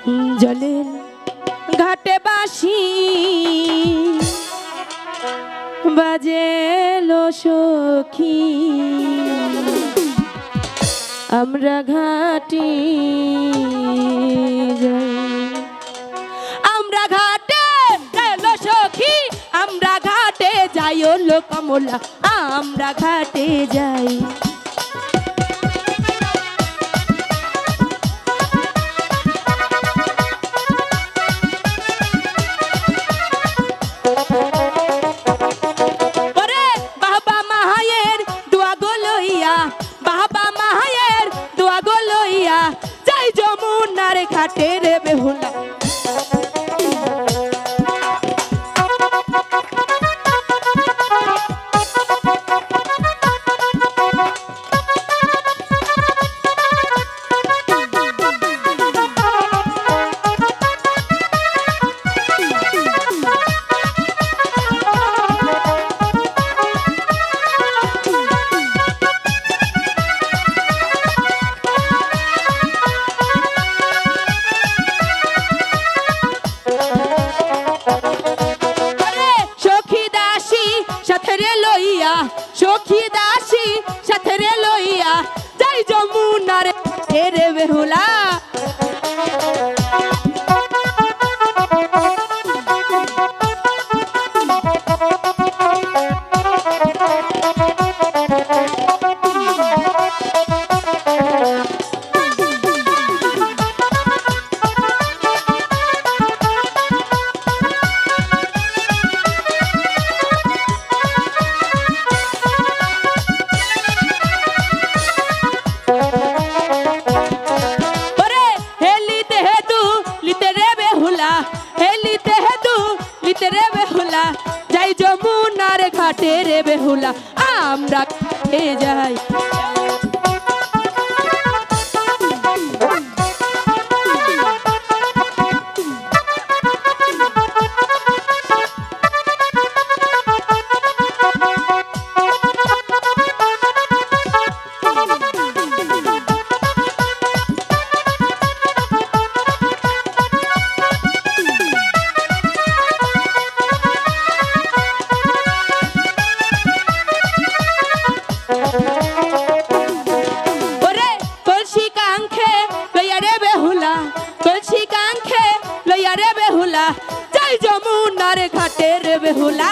জলের ঘাটে বাঁশি বাজেলো সখী, আমরা ঘাটে যাই, আমরা ঘাটে গেলো সখী, আমরা ঘাটে যাই ও কমলা, আমরা ঘাটে যাই। যাই যমুনার ঘাটে রে বেহুলা, সখী দাসী সাথে রে লইয়া যাই যমুনার ঘাটে রে বেহুলা। যাই যমুনার ঘাটে রে বেহুলা, আমরা ঘাটে যাই। যাই যমুনার ঘাটে রে বেহুলা,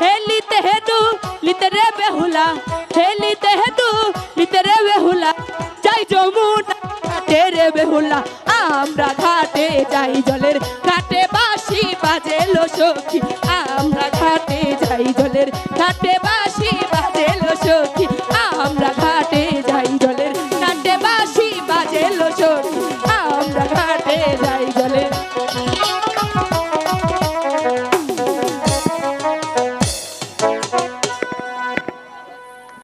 হেলিতে হেতু লিতে রে বেহুলা, হেলিতে হেতু লিতে রে বেহুলা, যাই যমুনার ঘাটে রে বেহুলা, আমরা ঘাটে যাই জলের ঘাটে বাঁশি বাজেলো সখী, আমরা ঘাটে যাই জলের ঘাটে।